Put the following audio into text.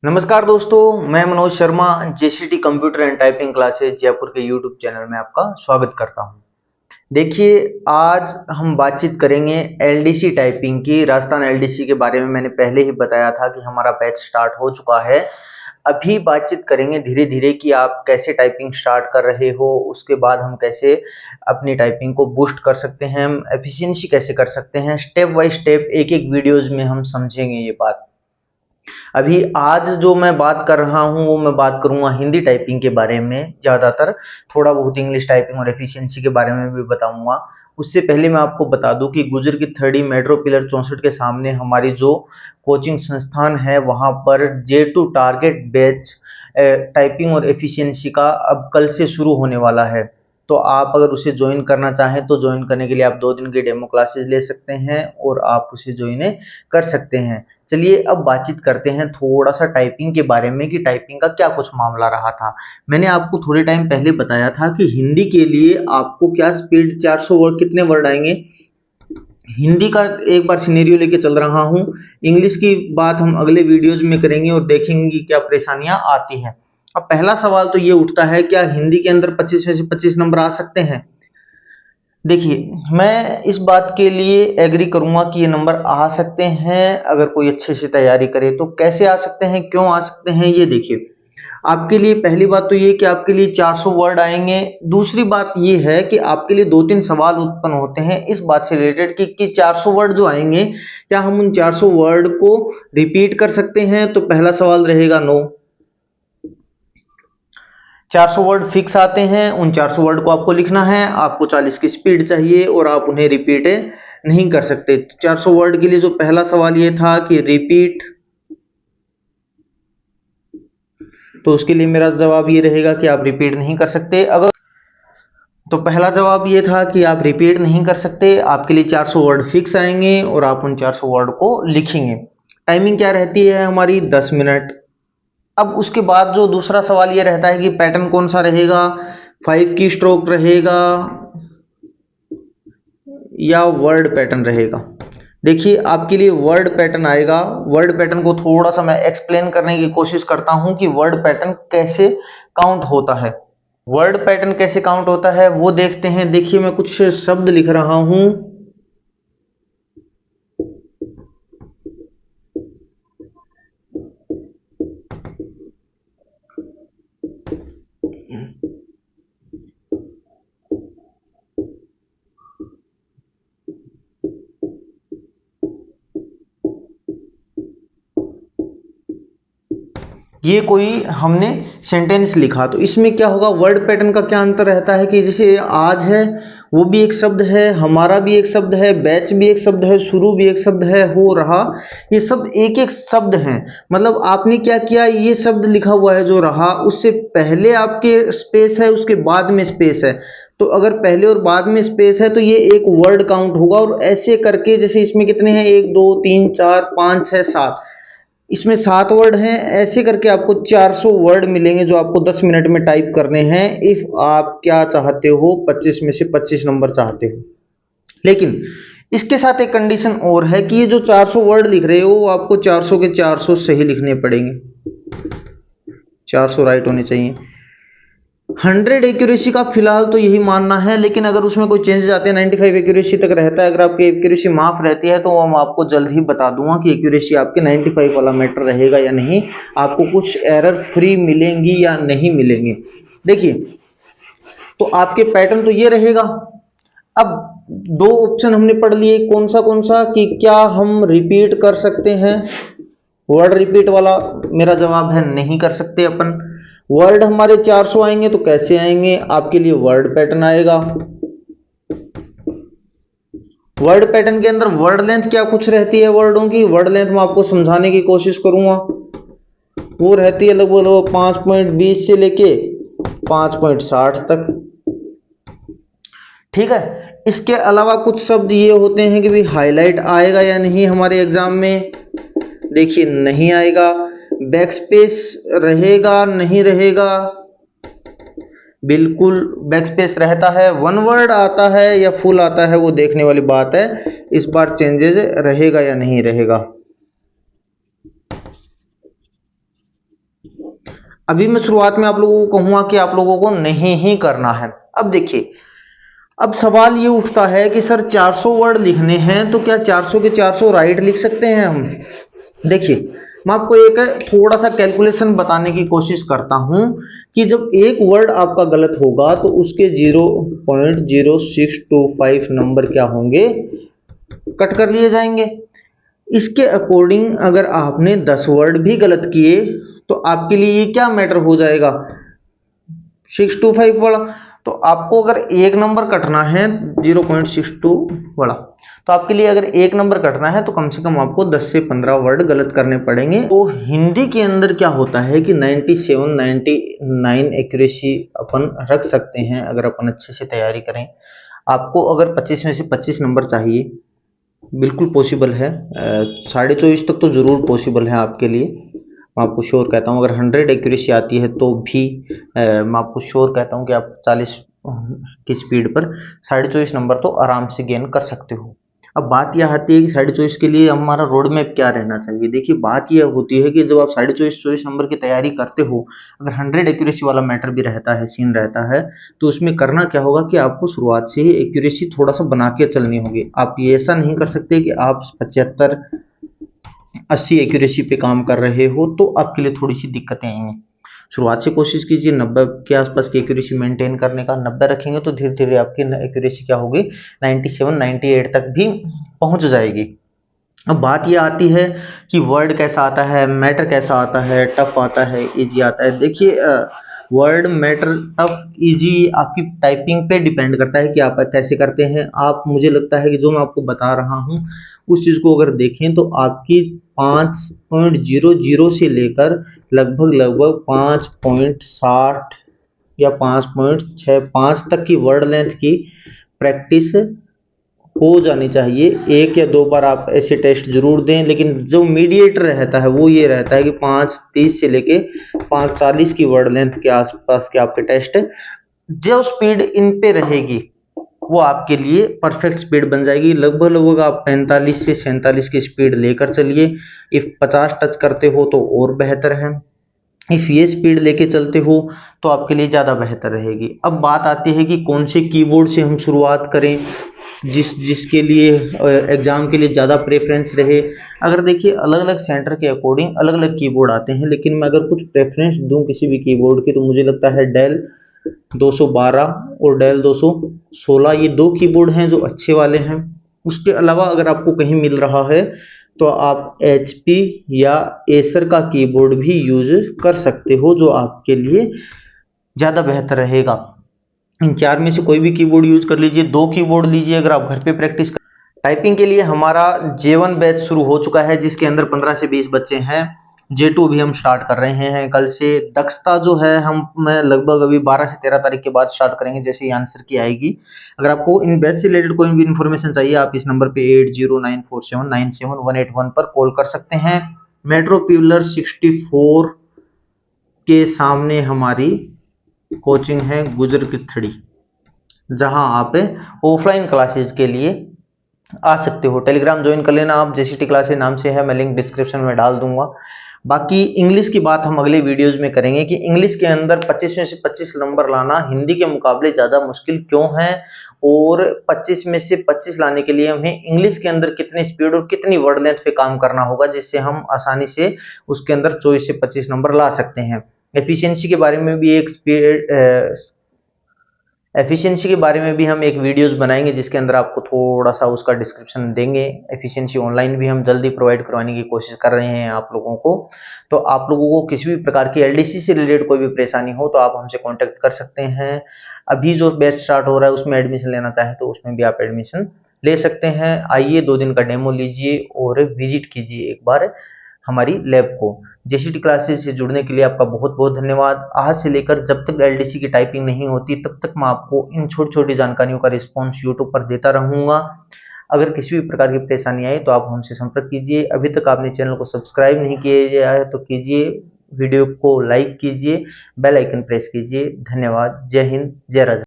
नमस्कार दोस्तों, मैं Manoj Sharma JCT computer and typing classes Jaipur के यूट्यूब चैनल में आपका स्वागत करता हूं। देखिए, आज हम बातचीत करेंगे एलडीसी टाइपिंग की। राजस्थान एलडीसी के बारे में मैंने पहले ही बताया था कि हमारा बैच स्टार्ट हो चुका है। अभी बातचीत करेंगे धीरे धीरे कि आप कैसे टाइपिंग स्टार्ट कर रहे हो, उसके बाद हम कैसे अपनी टाइपिंग को बूस्ट कर सकते हैं, एफिशिएंसी कैसे कर सकते हैं। स्टेप बाय स्टेप एक एक वीडियोज में हम समझेंगे ये बात। अभी आज जो मैं बात कर रहा हूँ वो मैं बात करूंगा हिंदी टाइपिंग के बारे में ज़्यादातर। थोड़ा बहुत इंग्लिश टाइपिंग और एफिशिएंसी के बारे में भी बताऊंगा। उससे पहले मैं आपको बता दूं कि गुजर की 3D मेट्रो पिलर 64 के सामने हमारी जो कोचिंग संस्थान है वहाँ पर J2 टारगेट बैच टाइपिंग और एफिशिएंसी का अब कल से शुरू होने वाला है। तो आप अगर उसे ज्वाइन करना चाहें तो ज्वाइन करने के लिए आप 2 दिन की डेमो क्लासेस ले सकते हैं और आप उसे ज्वाइन कर सकते हैं। चलिए अब बातचीत करते हैं थोड़ा सा टाइपिंग के बारे में कि टाइपिंग का क्या कुछ मामला रहा था। मैंने आपको थोड़े टाइम पहले बताया था कि हिंदी के लिए आपको क्या स्पीड 400 वर्ड कितने वर्ड आएंगे। हिंदी का एक बार सिनेरियो लेके चल रहा हूँ। इंग्लिश की बात हम अगले वीडियोज में करेंगे और देखेंगे क्या परेशानियां आती हैं। अब पहला सवाल तो ये उठता है, क्या हिंदी के अंदर 25 में से 25 नंबर आ सकते हैं? देखिए, मैं इस बात के लिए एग्री करूंगा कि ये नंबर आ सकते हैं अगर कोई अच्छे से तैयारी करे। तो कैसे आ सकते हैं, क्यों आ सकते हैं, ये देखिए। आपके लिए पहली बात तो ये कि आपके लिए 400 वर्ड आएंगे। दूसरी बात ये है कि आपके लिए 2-3 सवाल उत्पन्न होते हैं इस बात से रिलेटेड कि 400 वर्ड जो आएंगे, क्या हम उन 400 वर्ड को रिपीट कर सकते हैं? तो पहला सवाल रहेगा नो। 400 वर्ड फिक्स आते हैं, उन 400 वर्ड को आपको लिखना है। आपको 40 की स्पीड चाहिए और आप उन्हें रिपीट नहीं कर सकते। 400 वर्ड के लिए जो पहला सवाल ये था कि रिपीट, तो उसके लिए मेरा जवाब ये रहेगा कि आप रिपीट नहीं कर सकते। अगर तो पहला जवाब ये था कि आप रिपीट नहीं कर सकते। आपके लिए 400 वर्ड फिक्स आएंगे और आप उन 400 वर्ड को लिखेंगे। टाइमिंग क्या रहती है हमारी? 10 मिनट। अब उसके बाद जो दूसरा सवाल ये रहता है कि पैटर्न कौन सा रहेगा, 5 की स्ट्रोक रहेगा या वर्ड पैटर्न रहेगा। देखिए, आपके लिए वर्ड पैटर्न आएगा। वर्ड पैटर्न को थोड़ा सा मैं एक्सप्लेन करने की कोशिश करता हूं कि वर्ड पैटर्न कैसे काउंट होता है। वर्ड पैटर्न कैसे काउंट होता है वो देखते हैं। देखिए, मैं कुछ शब्द लिख रहा हूं। ये कोई हमने सेंटेंस लिखा, तो इसमें क्या होगा, वर्ड पैटर्न का क्या अंतर रहता है कि जैसे आज है वो भी एक शब्द है, हमारा भी एक शब्द है, बैच भी एक शब्द है, शुरू भी एक शब्द है, हो रहा, ये सब एक एक शब्द हैं। मतलब आपने क्या किया, ये शब्द लिखा हुआ है जो रहा, उससे पहले आपके स्पेस है, उसके बाद में स्पेस है। तो अगर पहले और बाद में स्पेस है तो ये एक वर्ड काउंट होगा। और ऐसे करके जैसे इसमें कितने हैं, 1 2 3 4 5 6 7, इसमें 7 वर्ड हैं। ऐसे करके आपको 400 वर्ड मिलेंगे जो आपको 10 मिनट में टाइप करने हैं। इफ आप क्या चाहते हो, 25 में से 25 नंबर चाहते हो। लेकिन इसके साथ एक कंडीशन और है कि ये जो 400 वर्ड लिख रहे हो वो आपको 400 के 400 सही लिखने पड़ेंगे। 400 राइट होने चाहिए। 100 एक्यूरेसी का फिलहाल तो यही मानना है, लेकिन अगर उसमें कोई चेंजेस आते हैं 95 एक्यूरेसी तक रहता है। अगर आपकी एक्यूरेसी माफ रहती है तो मैं आपको जल्द ही बता दूंगा कि एक्यूरेसी आपके 95 वाला मैटर रहेगा या नहीं, आपको कुछ एरर फ्री मिलेंगी या नहीं मिलेंगी। देखिए, तो आपके पैटर्न तो ये रहेगा। अब 2 ऑप्शन हमने पढ़ लिए, कौन सा कि क्या हम रिपीट कर सकते हैं। वर्ड रिपीट वाला मेरा जवाब है नहीं कर सकते अपन। वर्ड हमारे 400 आएंगे तो कैसे आएंगे, आपके लिए वर्ड पैटर्न आएगा। वर्ड पैटर्न के अंदर वर्ड लेंथ क्या कुछ रहती है वर्डों की, वर्ड लेंथ मैं आपको समझाने की कोशिश करूंगा। वो रहती है लगभग 5.20 से लेके 5.60 तक। ठीक है। इसके अलावा कुछ शब्द ये होते हैं कि भाई हाईलाइट आएगा या नहीं हमारे एग्जाम में। देखिए, नहीं आएगा। बैकस्पेस रहेगा नहीं रहेगा? बिल्कुल बैकस्पेस रहता है। वन वर्ड आता है या फुल आता है वो देखने वाली बात है। इस बार चेंजेस रहेगा या नहीं रहेगा। अभी मैं शुरुआत में आप लोगों को कहूंगा कि आप लोगों को नहीं ही करना है। अब देखिए, अब सवाल ये उठता है कि सर 400 वर्ड लिखने हैं तो क्या 400 के 400 राइट लिख सकते हैं हम? देखिए, मैं आपको एक थोड़ा सा कैलकुलेशन बताने की कोशिश करता हूं कि जब एक वर्ड आपका गलत होगा तो उसके 0.0625 नंबर क्या होंगे, कट कर लिए जाएंगे। इसके अकॉर्डिंग अगर आपने 10 वर्ड भी गलत किए तो आपके लिए ये क्या मैटर हो जाएगा, 625 वाला। तो आपको अगर एक नंबर कटना है 0.62 वाला, तो आपके लिए अगर एक नंबर कटना है तो कम से कम आपको 10 से 15 वर्ड गलत करने पड़ेंगे। तो हिंदी के अंदर क्या होता है कि 97 99 एक्यूरेसी अपन रख सकते हैं अगर अपन अच्छे से तैयारी करें। आपको अगर 25 में से 25 नंबर चाहिए, बिल्कुल पॉसिबल है, 24.5 तक तो जरूर पॉसिबल है आपके लिए। मैं आपको श्योर कहता हूँ अगर 100 एक्यूरेसी आती है तो भी मैं आपको श्योर कहता हूँ कि आप 40 की स्पीड पर 24.5 नंबर तो आराम से गेन कर सकते हो। अब बात यह आती है कि 24.5 के लिए हमारा रोड मैप क्या रहना चाहिए। देखिए, बात यह होती है कि जब आप 24.5 नंबर की तैयारी करते हो, अगर 100 एक्यूरेसी वाला मैटर भी रहता है, सीन रहता है, तो उसमें करना क्या होगा कि आपको शुरुआत से ही एक्यूरेसी थोड़ा सा बना के चलनी होगी। आप ये ऐसा नहीं कर सकते कि आप 75 80 एक्यूरेसी पे काम कर रहे हो तो आपके लिए थोड़ी सी दिक्कतें आएंगी। शुरुआत से कोशिश कीजिए 90 के आसपास की एक्यूरेसी मेंटेन करने का। 90 रखेंगे तो धीरे धीरे आपकी एक्यूरेसी क्या होगी, 97 98 तक भी पहुंच जाएगी। अब बात ये आती है कि वर्ड कैसा आता है, मैटर कैसा आता है, टफ आता है, इजी आता है। देखिए, वर्ड मैटर टफ इजी आपकी टाइपिंग पे डिपेंड करता है कि आप कैसे करते हैं। आप, मुझे लगता है कि जो मैं आपको बता रहा हूँ उस चीज़ को अगर देखें तो आपकी 5.00 से लेकर लगभग लगभग 5.60 या 5.65 तक की वर्ड लेंथ की प्रैक्टिस हो जानी चाहिए। एक या दो बार आप ऐसे टेस्ट जरूर दें, लेकिन जो मीडिएटर रहता है वो ये रहता है कि 5.30 से लेके 5.40 की वर्ड लेंथ के आसपास के आपके टेस्ट, जो स्पीड इन पे रहेगी वो आपके लिए परफेक्ट स्पीड बन जाएगी। लगभग लगभग आप 45 से 47 की स्पीड लेकर चलिए। इफ 50 टच करते हो तो और बेहतर है। इफ ये स्पीड लेके चलते हो तो आपके लिए ज़्यादा बेहतर रहेगी। अब बात आती है कि कौन से कीबोर्ड से हम शुरुआत करें जिसके लिए एग्जाम के लिए ज़्यादा प्रेफरेंस रहे। अगर देखिए, अलग अलग सेंटर के अकॉर्डिंग अलग अलग कीबोर्ड आते हैं, लेकिन मैं अगर कुछ प्रेफरेंस दूं किसी भी कीबोर्ड की तो मुझे लगता है डेल 212 और डेल 216, ये दो कीबोर्ड हैं जो अच्छे वाले हैं। उसके अलावा अगर आपको कहीं मिल रहा है तो आप HP या एसर का कीबोर्ड भी यूज कर सकते हो, जो आपके लिए ज़्यादा बेहतर रहेगा। इन चार में से कोई भी कीबोर्ड यूज कर लीजिए। दो कीबोर्ड लीजिए अगर आप घर पे प्रैक्टिस कर। टाइपिंग के लिए हमारा J1 बैच शुरू हो चुका है जिसके अंदर 15 से 20 बच्चे हैं। J2 भी हम स्टार्ट कर रहे हैं कल से। दक्षता जो है हम मैं लगभग अभी 12 से 13 तारीख के बाद स्टार्ट करेंगे जैसे ही आंसर की आएगी। अगर आपको इन बैच से रिलेटेड कोई भी इन्फॉर्मेशन चाहिए आप इस नंबर पे 8094797181 पर कॉल कर सकते हैं। मेट्रो पिलर 64 के सामने हमारी कोचिंग है गुजर की थड़ी, जहां आप ऑफलाइन क्लासेस के लिए आ सकते हो। टेलीग्राम ज्वाइन कर लेना आप, JCT क्लासेस नाम से है, मैं लिंक डिस्क्रिप्शन में डाल दूंगा। बाकी इंग्लिश की बात हम अगले वीडियोस में करेंगे कि इंग्लिश के अंदर 25 में से 25 नंबर लाना हिंदी के मुकाबले ज़्यादा मुश्किल क्यों है, और 25 में से 25 लाने के लिए हमें इंग्लिश के अंदर कितनी स्पीड और कितनी वर्ड लेंथ पे काम करना होगा जिससे हम आसानी से उसके अंदर 24 से 25 नंबर ला सकते हैं। एफिशिएंसी के बारे में भी एफिशिएंसी के बारे में भी हम एक वीडियोस बनाएंगे जिसके अंदर आपको थोड़ा सा उसका डिस्क्रिप्शन देंगे। एफिशिएंसी ऑनलाइन भी हम जल्दी प्रोवाइड करवाने की कोशिश कर रहे हैं आप लोगों को। तो आप लोगों को किसी भी प्रकार की LDC से रिलेटेड कोई भी परेशानी हो तो आप हमसे कांटेक्ट कर सकते हैं। अभी जो बैच स्टार्ट हो रहा है उसमें एडमिशन लेना चाहे तो उसमें भी आप एडमिशन ले सकते हैं। आइए 2 दिन का डेमो लीजिए और विजिट कीजिए एक बार हमारी लैब को। JCT क्लासेस से जुड़ने के लिए आपका बहुत बहुत धन्यवाद। आज से लेकर जब तक LDC की टाइपिंग नहीं होती तब तक मैं आपको इन छोटी छोटी जानकारियों का रिस्पॉन्स यूट्यूब पर देता रहूंगा। अगर किसी भी प्रकार की परेशानी आए तो आप हमसे संपर्क कीजिए। अभी तक आपने चैनल को सब्सक्राइब नहीं किया है तो कीजिए, वीडियो को लाइक कीजिए, बेल आइकन प्रेस कीजिए। धन्यवाद। जय हिंद, जय राजा।